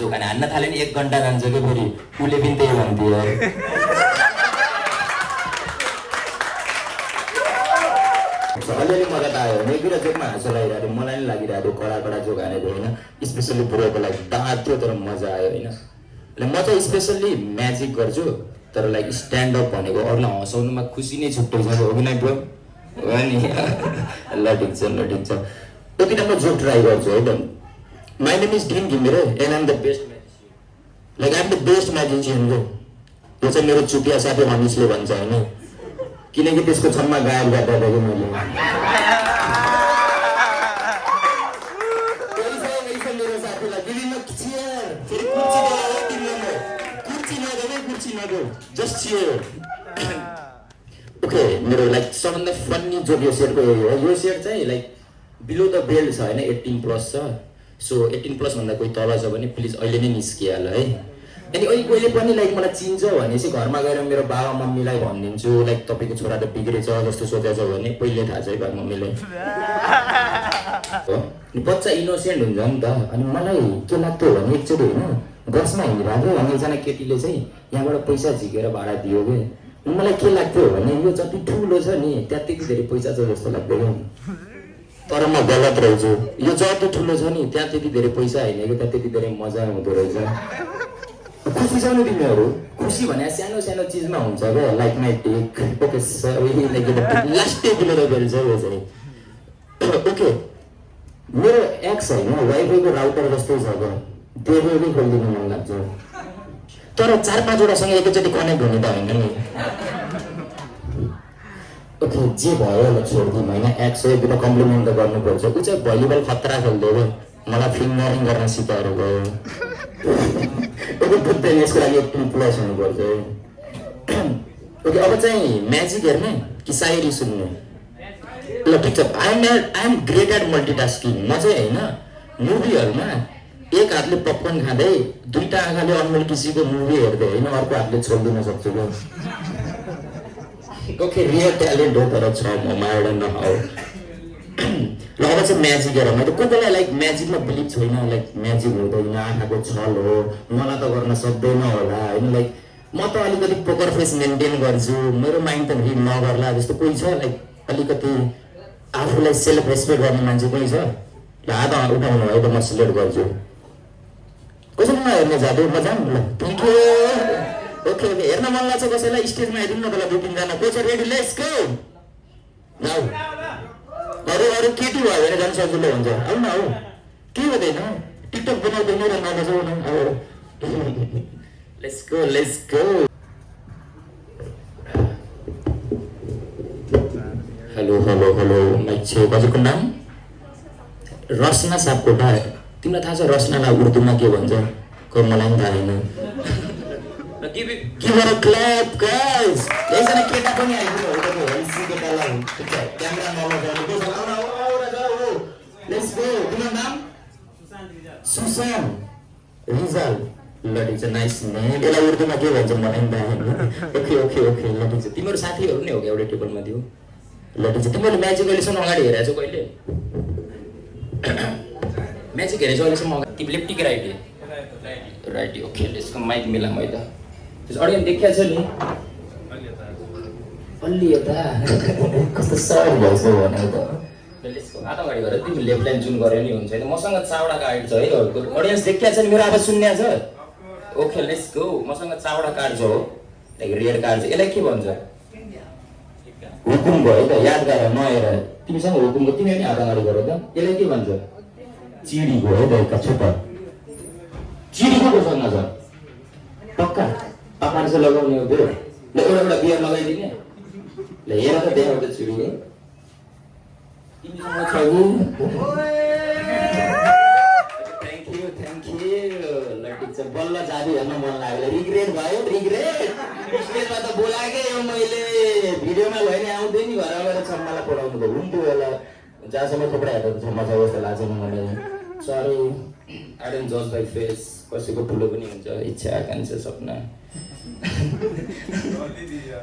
दोकान हान्न थाल्यो नि 1 घण्टा जान्छ के फेरि उले पनि त्यही भन्थ्यो अलिअलि मजा त आयो मेगीर जोकमा हाँसो लागिरहेको थियो मलाई नि लागिरहेको थियो कडा जोक हानेको होइन स्पेसल्ली बुढोको लागि दाँत थियो तर मजा आयो होइन म चाहिँ स्पेसल्ली म्याजिक गर्छु तर लाइक स्ट्यान्डअप भनेको अरूलाई हँसाउनुमा खुसी नै छुट्टै छ हो कि नै ब्रो हो नि ल ठिक छ यति म जोक ट्राई गर्छु है त my name is Din Ghimire and I'm the best magician like I'm the best magician हो यो चाहिँ मेरो चुपिया साथी अनिसले भन्छ होइन किनकि त्यसको छम्मा गायब गर्दा मैले मेरो साथीलाई दिदिन चियर फेरि कुर्सी नगो जस्ट चियर ओके मेरो लाइक सबभन्दा फन्नी जोक यो सेयरको हो यो सेयर चाहिँ लाइक बिलो द बेल्ट छ होइन 18+ छ सो 18+ भन्दा कोही तल छ भने प्लिज अहिले नै निस्किहाल है अनि अहिले कहिले पनि लाइक मलाई चिन्छ भनेपछि घरमा गएर मेरो बाबा मम्मीलाई भनिदिन्छु लाइक तपाईँको छोरा त बिग्रेछ जस्तो सोचेछ भने पहिले थाहा छ है बाबा मम्मीलाई हो बच्चा इनोसेन्ट हुन्छ नि त अनि मलाई के लाग्थ्यो भने एकचोटि होइन बसमा हिँडिरहेको अनि एकजना केटीले चाहिँ यहाँबाट पैसा झिकेर भाडा दियो कि मलाई के लाग्थ्यो भने यो जति ठुलो छ नि त्यहाँ त्यति धेरै पैसा छ जस्तो लाग्दैन तर म गलत रहेछु यो जति ठुलो छ नि त्यहाँ त्यति धेरै पैसा होइन कि त्यहाँ त्यति धेरै मजा हुँदो रहेछ खुसी छ नि तिमीहरू खुसी भने सानो सानो चिजमा हुन्छ क्या लाइक माई टेक ओके लास्टै बिलो त बेल्छ यो चाहिँ ओके मेरो एक्स होइन वाइफाईको राउटर जस्तै छ क्या देवै खोलिदिनु मन लाग्छ तर 4-5वटासँग एकैचोटि कनेक्ट हुने त होइन नि ओके जे भयो होला छोडिदिउँ होइन एक्स हो एकपल्ट कम्प्लिमेन्ट त गर्नुपर्छ ऊ चाहिँ भलिबल खतरा खेल्दै हो मलाई फिङ्गरिङ गर्न सिकाएर गयो बुझ्दैन यसको लागि 18+ हुनुपर्छ ओके अब चाहिँ म्याजिक हेर्ने कि सायरी सुन्ने ल ठिक छ I am great at multitasking म चाहिँ होइन मुभीहरूमा एक हातले पपकर्न खाँदै दुईटा आँखाले अनमोल किसीको मुभी हेर्दै होइन अर्को हातले छोडिदिन सक्छु क्या ओके रियल ट्यालेन्ट हो तर छ ममा एउटा नहाउ ल अब चाहिँ म्याजिक हेर मैले कोही बेला लाइक म्याजिकमा बिलिभ छैन लाइक म्याजिक हुँदैन आँखाको छल हो मलाई त गर्न सक्दैन होला होइन लाइक म त अलिकति पोकर फेस मेन्टेन गर्छु मेरो माइन्ड त रिड नगर्ला जस्तो कोही छ लाइक अलिकति आफूलाई सेल्फ रेस्पेक्ट गर्ने मान्छे कोही छ ल हात उठाउनु है त म सिलेक्ट गर्छु कसैले नहेर्ने जाँदै म जाऊँ ल थ्याङ्क यू ओके हेर्न मन लाग्छ कसैलाई स्टेजमा आइदिनु न तल 2-3 जना को छ रेडी लेट्स गो नाउ अरू केटी भयो भने झन् सजिलो हुन्छ आउ न हौ के हुँदैन टिकटक बनाउँदैन र नबजाउ न अब लेट्स गो हेलो माइक छ हजुरको नाम रसना सापकोटा तिमीलाई थाहा छ रसनालाई उर्दूमा के भन्छ को मलाई पनि थाहा छैन Give her a clap, guys. एकजना केटा पनि आइदिनु हो त हेल्सी केटालाई क्यामेरा नलगाउनु लेट्स गो तिम्रो नाम सुशान्त रिजाल ल ठिक छ नाइस नेम यसलाई उर्दूमा के भन्छ मलाई पनि थाहा छैन ओके ल ठिक छ तिम्रो साथीहरू नै हो कि एउटा टेबलमा थियो ल ठिक छ तिमीले म्याजिक अहिलेसम्म अगाडि हेरेको छौ कहिले म्याजिक हेरेको अहिलेसम्म तिमीले लेफ्टी कि राइट ओके यसको माइक मिला मैले अडियन्स देखिया छ नि अलि यता कस्तो सर्ट भएछ भने त यसको आधा अगाडि गरेर तिमी लेफ्ट लाइन जुन गरे नि हुन्छ मसँग चावडा कार्ड छ है अडियन्स देखिया छ नि मेरो आवाज सुन्ने छ ओके लेट्स गो मसँग चावडा कार्ड छ हो लाइक रेड कार्ड छ यसलाई के भन्छ हुकुम भयो त याद गर नहेर तिमीसँग हुकुमको तिमी पनि आधा अगाडि गर त यसलाई के भन्छ चिडीको हो त छोटा चिडीको सँग छ पक्का पापाले चाहिँ लगाउने हो त्यो ल एउटा बियर लगाइदिने ल हेर त देखा त छिडीले तिमीसँग छ नि थ्याङ्क यू ल ठिक छ बल्ल जादु हेर्न मन लाग्यो रिग्रेट भयो स्टेजमा त बोलाएकै हो मैले भिडियोमा भयो नि आउँदै नि घर गएर छम्मालाई पढाउनु भयो हुन्थ्यो होला जहाँसम्म थुप्रै हेर्दा छम्मा छ जस्तो लाग्छ नि मलाई सरी आई डोन्ट जज बाई फेस कसैको ठुलो पनि हुन्छ इच्छा आकांक्षा सपना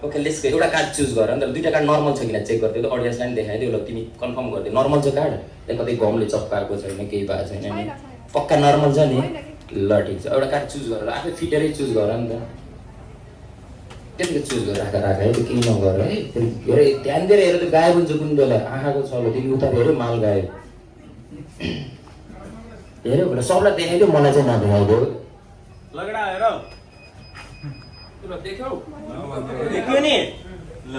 ओके लेट्स गो एउटा कार्ड चुज गर अन्त दुईटा कार्ड नर्मल छ किन चेक गरिदियो त अडियन्सलाई पनि देखाइदियो ल तिमी कन्फर्म गरिदियो नर्मल छ कार्ड त्यहाँ कतै गमले चप्काएको छैन केही भएको छैन नि पक्का नर्मल छ नि ल ठिक छ एउटा कार्ड चुज गरेर आफै फिटेरै चुज गर नि त त्यतिकै चुज गरेर राख है केही नगर है फेरि हेर ध्यान दिएर हेर त गायब हुन्छ कुन बेला आँखाको छलो तिमी उता हेऱ्यो माल गायब हेऱ्यो भने सबलाई देखाइदियो मलाई चाहिँ नदेखाइदियो लगडा हेर देख्यौ देख्यो नि ल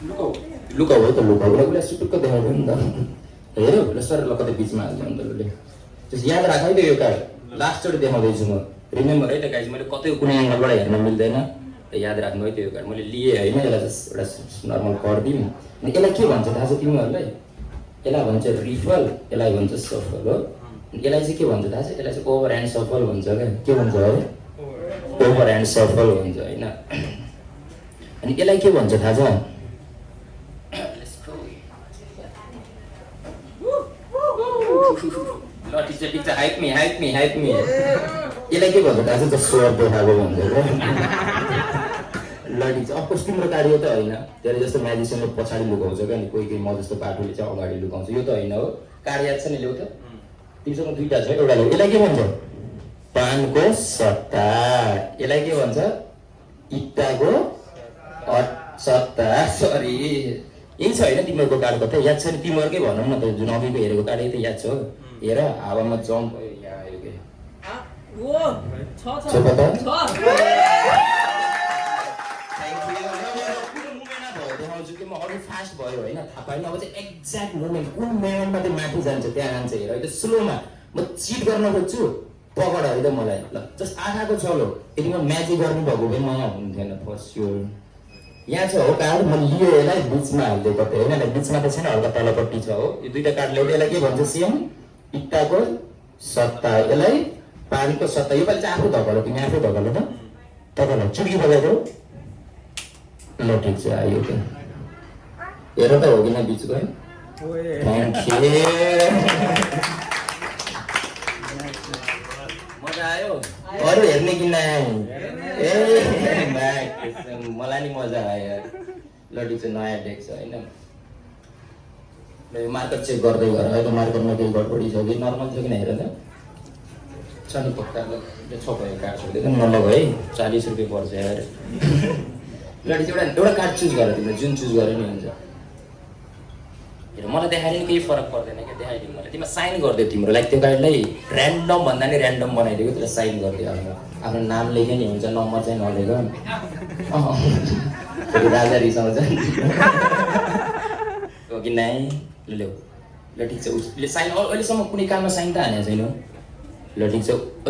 लुकाऊ लुकाऊ है त लुकाऊ उसलाई सुटुक्क देखाइदियो नि त हेऱ्यो ल सर ल कतै बिचमा हाल्छ अन्त उसले त्यस याद राख है त यो कार्ड लास्टचोटि देखाउँदैछु म रिमेम्बर है त गाइज मैले कतै कुनै एङ्गलबाट हेर्न मिल्दैन याद राख्नु है त्यो कार्ड मैले लिएँ होइन यसलाई जस्ट एउटा नर्मल गरिदिउँ अनि यसलाई के भन्छ थाहा छ तिमीहरूलाई यसलाई भन्छ रिफल यसलाई भन्छ सफल हो यसलाई चाहिँ के भन्छ थाहा छ यसलाई चाहिँ ओभर ह्यान्ड सफल भन्छ क्या के भन्छ है ओभर ह्यान्ड सफल भन्छ होइन अनि यसलाई के भन्छ थाहा छ ल ठिक छ हाइप मी यसलाई के भन्छ थाहा छ त स्वर देखाएको भन्छ क्या ल ठिक छ अफकोर्स तिम्रो कार्ड यो त होइन त्यसले जस्तो म्याजिसियनले पछाडि लुकाउँछ क्या नि कोही म जस्तो पाटोले चाहिँ अगाडि लुकाउँछ यो त होइन हो कार्ड याद छ नि ल्याउ त तिमीसँग दुईवटा छ एउटा ल्याउ यसलाई के भन्छ पानको सट्टा यसलाई के भन्छ इट्टाको सट्टा सरी यही छ होइन तिमीहरूको कार्ड कतै याद छ नि तिमीहरूकै भनौँ न त जुन अघिको हेरेको कार्ड यही त याद छ हेर हावामा जम्प भयो यहाँ आयो कि म अरू फास्ट भयो होइन थाहा पाएन अब चाहिँ एक्ज्याक्ट मोमेन्ट कुन मोमेन्टमा चाहिँ माथि जान्छ त्यहाँ जान्छ हेर त्यो स्लोमा म चिट गर्न खोज्छु पकड है त मलाई ल जस्ट आँखाको छलो यदि म म्याजिक गर्नुभएको भए म यहाँ हुन्थेन फर स्योर यहाँ छ हो कार्ड म लियो यसलाई बिचमा हाल्दै कतै होइन बिचमा त छैन हल्का तलपट्टि छ हो यो दुईवटा कार्ड ल्याउँदै यसलाई के भन्छ सेम इट्टाको सट्टा यसलाई पानीको सट्टा योपालि चाहिँ आफू धकालो तिमी आफू धकालो त तपाईँलाई चुड्की बजाइदेऊ ल ठिक छ आयो त हेर त हो कि न बिचको है थ्याङ्क यू मजा आयो अरू हेर्ने कि नआए ए मलाई नि मजा आयो ल ठिक छ नयाँ डेक छ होइन यो मार्केट चेक गर्दै गर है त मार्केटमा केही गडबडी छ कि नर्मल छ कि हेर त छ नि पक्का छ भयो कार्ड सक्दैन नलग है 40 रुपियाँ पर्छ यार ल ठिक छ एउटा कार्ड चुज गर तिमीले जुन चुज गरे नि हुन्छ हेर मलाई देखाएर नि केही फरक पर्दैन क्या देखाइदिनु मलाई तिमीलाई साइन गरिदियो तिम्रो लाइक त्यो कार्डलाई ऱ्यान्डम भन्दा नि ऱ्यान्डम बनाइदिएको त्यसलाई साइन गरिदियो आफ्नो नाम लेखे नि हुन्छ नम्बर चाहिँ नलेख राजा रिसाउँछ हो कि नाइ ल्याउ ल ठिक छ उसले साइन अहिलेसम्म कुनै काममा साइन त हानेको छैन ल ठिक छ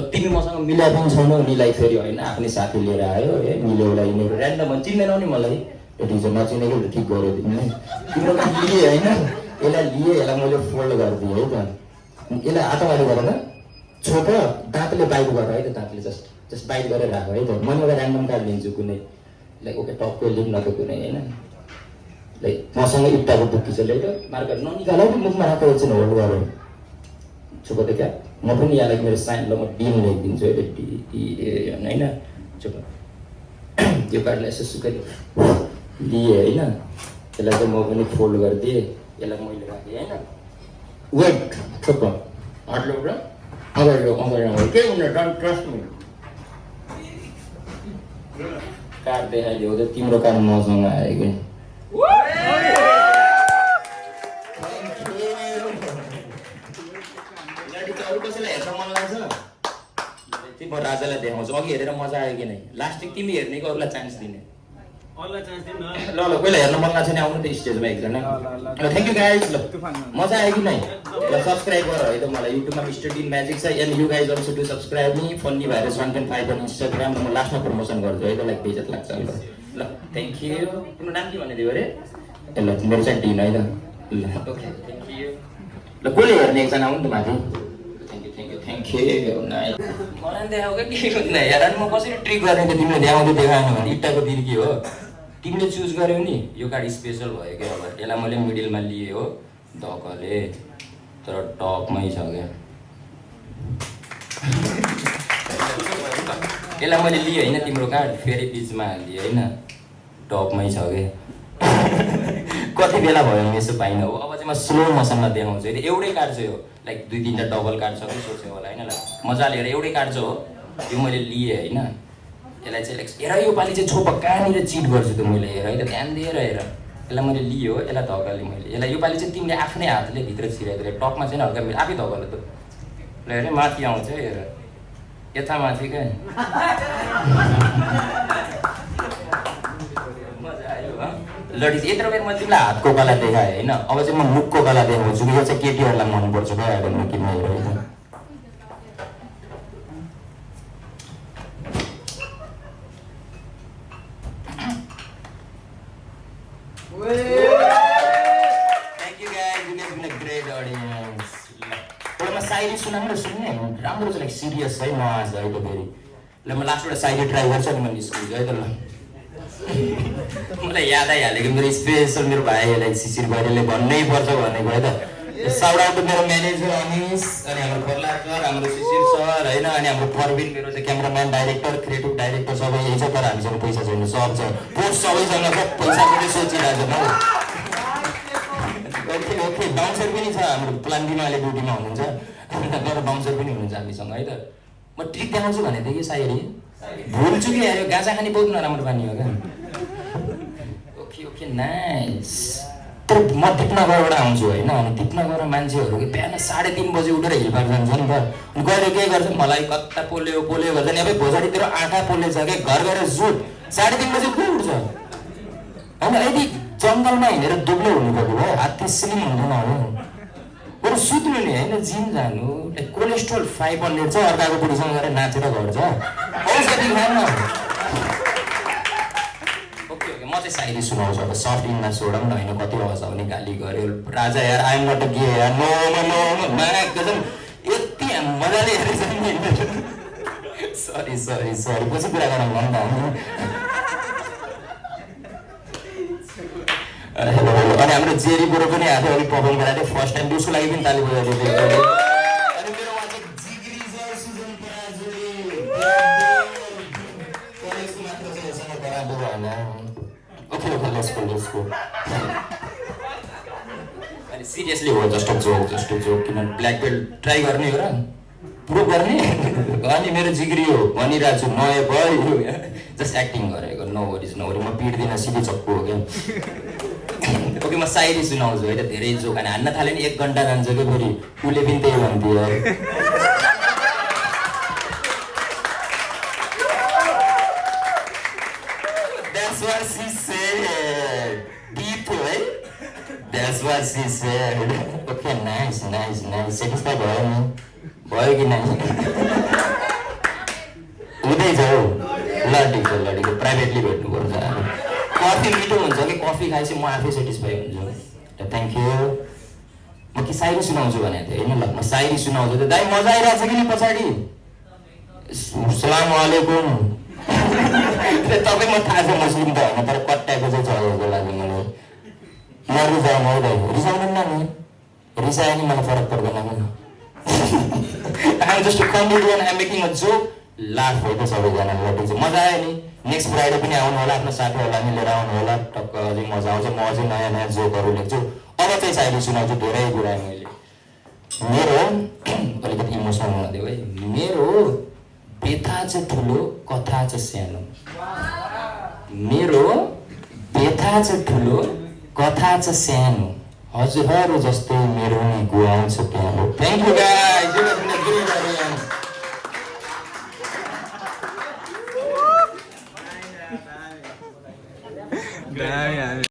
तिमी मसँग मिला पनि छैनौ निलाई फेरि होइन आफ्नै साथी लिएर आयो है मिलेउला यिनीहरू ऱ्यान्डम भने चिन्दैनौ नि मलाई ठिक छ नचिनेको ठिक गर्यो तिमीले तिम्रो काम लिएँ होइन यसलाई लिएँ यसलाई मैले फोल्ड गरिदिएँ है त यसलाई आतवाडी गरेर छोप दाँतले बाइट गर है त दाँतले जस्ट बाइट गरेर राख है त म एउटा ऱ्यान्डम कार्ड लिन्छु कुनै लाइक ओके टपको लिउँ न त कुनै होइन लाइक मसँग इट्टाको बुक्की छ ल्याइ त मार्केट ननिकाल है मुखमा राखेको एकछिन होल्ड गरेर छोप त क्या म पनि यहाँलाई मेरो साइन ल म डिन लेखिदिन्छु है होइन छोप त्यो कार्डलाई यसो सुकाइ लिएँ होइन यसलाई चाहिँ म पनि फोल्ड गरिदिएँ यसलाई मैले राखेँ होइन वेट छोप अगाडि केही हुँदैन डोन्ट ट्रस्ट मी कार्ड देखाइदियो त तिम्रो कार्ड मसँग आयो कि अरू कसैलाई हेर्न मन लाग्छ म राजालाई देखाउँछु अघि हेरेर मजा आयो कि नै लास्ट तिमी हेर्ने कि अरूलाई चान्स दिने ल पहिला हेर्न मन लाग्छ नि आउनु त स्टेजमा एकजना ल थ्याङ्क यू गाइज ल मजा आयो कि नै ल सब्सक्राइब गर है त मलाई युट्युबमा मिस्टर डिन म्याजिक छ and you guys also do subscribe me funny virus 1.5 on Instagram म लास्टमा प्रमोसन गर्छु है त लाइक बेइज्जत लाग्छ ल थ्याङ्क यू तिम्रो नाम के भन्ने थियो अरे ए ल मेरो चाहिँ डिन है त ल ओके थ्याङ्क यू ल कसले हेर्ने एकजना आउनु त माथि थ्याङ्क यू मलाई देखाऊ क्या के हुँदैन यार म कसरी ट्रिक गर्ने त तिमीले देखाउँदै देखाएन भने इट्टाको बिर्की हो तिमीले चुज गर्यौ नि यो कार्ड स्पेसल भयो क्या अब यसलाई मैले मिडलमा लिएँ हो धकले तर टपमै छ क्या यसलाई मैले लिएँ होइन तिम्रो कार्ड फेरि बिचमा हालिदिएँ होइन टपमै छ क्या कति बेला भयो भने यसो पाइनँ हो अब चाहिँ म स्लो मोसनमा देखाउँछु यदि एउटै काट्छु यो लाइक 2-3टा डबल काट्छ कि सोच्यो होला होइन मजाले हेर एउटै काट्छु हो यो मैले लिएँ होइन यसलाई चाहिँ हेर यो पालि चाहिँ छोप कहाँनिर चिट गर्छु त मैले हेर है त ध्यान दिएर हेर यसलाई मैले लिएँ हो यसलाई धकालेँ मैले यसलाई यो पालि चाहिँ तिमीले आफ्नै हातले भित्र छिराइदिएर टपमा चाहिँ हल्का मेरो आफै धकालो त ल हेर माथि आउँछ हेर यता माथि क्या मजा आयो लडी यत्रो बेर म तिमीलाई हातको कला देखाएँ होइन अब चाहिँ म मुखको कला देखाउँछु यो चाहिँ केटीहरूलाई मनपर्छ क्या आएर म किन्न हेर होइन Thank you guys, you guys been a great audience. एउटा म सायरी सुनाउँ र सुन्ने राम्रो छ लाइक सिरियस है म आज है त फेरि ल म लास्टबाट सायरी ट्राई गर्छु नि म निस्किन्छु है त ल मलाई याद आइहाल्यो कि मेरो स्पेसल मेरो भाइहरूलाई शिशिर भाइले भन्नै पर्छ भनेको है त साउट आउट मेरो म्यानेजर अनिस अनि हाम्रो प्रहलाद सर हाम्रो शिशिर सर होइन अनि हाम्रो परबिन मेरो चाहिँ क्यामराम्यान डाइरेक्टर क्रिएटिभ डाइरेक्टर सबै यही छ तर हामीसँग पैसा छैन सब छ पोस्ट सबैसँग सब पैसा पनि सोचिरहेको छ ओके ओके बााउन्सर पनि छ हाम्रो प्लान बिमा अहिले ड्युटीमा हुनुहुन्छ तर बााउन्सर पनि हुनुहुन्छ हामीसँग है त म ट्रिक देखाउँछु भनेको थिएँ कि सायरी भुल्छु कि आयो गाजा खाने बहुत नराम्रो बानी हो क्या ओके ओके नाइस तर म दिपनगरबाट आउँछु होइन अनि दिपनगर मान्छेहरू कि बिहान 3:30 बजी उठेर हिलपार जान्छ नि त अनि गएर के गर्छ मलाई कता पोल्यो गर्छ नि अब भोजाडीतिर आँखा पोल्ने छ कि घर गएर जुट 3:30 बजी को उठ्छ होइन यदि जङ्गलमा हिँडेर दुब्लो हुनुभएको भयो हात्ती स्लिम हुँदैन हो बरु सुत्नु नि होइन जिम जानु लाइक कोलेस्ट्रोल 500 छ अर्काको बुढीसँग गएर नाचेर गर्छ औषधि खानु ओके ओके म चाहिँ सायरी सुनाउँछु अब सफ्ट इनमा छोडौँ न होइन कति आउँछ भने गाली गर्यो राजा यार आइम नट गे यार नो नो एकदम यति मजाले हेरेछ नि सरी सरी सरी पछि कुरा गरौँ न अनि हाम्रो जेरी बुढो पनि आएको अलिक पर्फर्म गराएको थियो फर्स्ट टाइम उसको लागि पनि ताली बजाइदिएको थियो अनि मेरोमा चाहिँ जिग्री छ सुजन पराजुली कलेजको मात्र चाहिँ यससँग गराएको भएन ओके ओके लेट्स गो अनि सिरियसली हो जस्ट अ जोक किन ब्ल्याक बेल्ट ट्राई गर्ने हो र प्रुभ गर्ने अनि मेरो जिग्री हो भनिरहेको छु नयाँ भयो जस्ट एक्टिङ गरेको नो वरिज म पिट्दिनँ सिधै चक्कु हो क्या ओके म सायरी सुनाउँछु है त धेरै जोक अनि हान्न थाल्यो नि 1 घन्टा जान्छ क्या फेरि उसले पनि त्यही भन्थ्यो That's what she said. Deep है That's what she said. Okay, nice. Satisfied भयो कि नाही हुँदै जाऊ ल ठिक छ प्राइभेटली भेट्नुपर्छ कफी मिठो हुन्छ कि कफी खाएपछि म आफै सेटिस्फाई हुन्छु थ्याङ्क यू म कि सायरी सुनाउँछु भनेको थिएँ होइन ल म सायरी सुनाउँछु त दाइ मजा आइरहेको छ कि नि पछाडि सलाम वालेकुम तपाईँ म थाहा छ मुस्लिम त होइन तर कट्याएको चाहिँ छ जस्तो लाग्यो मलाई नरिसाउनु है दाइ रिसाउनु नि रिसायो नि मलाई फरक पर्दैन I'm just a comedian, I'm making a joke. Laugh हो त सबैजनालाई ठिक छ मजा आयो नि नेक्स्ट फ्राइडे पनि आउनु होला आफ्नो साथीहरूलाई मिलेर आउनु होला टक्क अझै मजा आउँछ म अझै नयाँ जोकहरू लेख्छु अब चाहिँ सायरी सुनाउँछु धेरै कुरा मैले मेरो अलिकति इमोसनल हुन दियो है मेरो व्यथा चाहिँ ठुलो कथा चाहिँ सानो मेरो व्यथा चाहिँ ठुलो कथा चाहिँ सानो हजुरहरू जस्तै मेरो नि गुवाउँछ प्यानो थ्याङ्क यू गाइज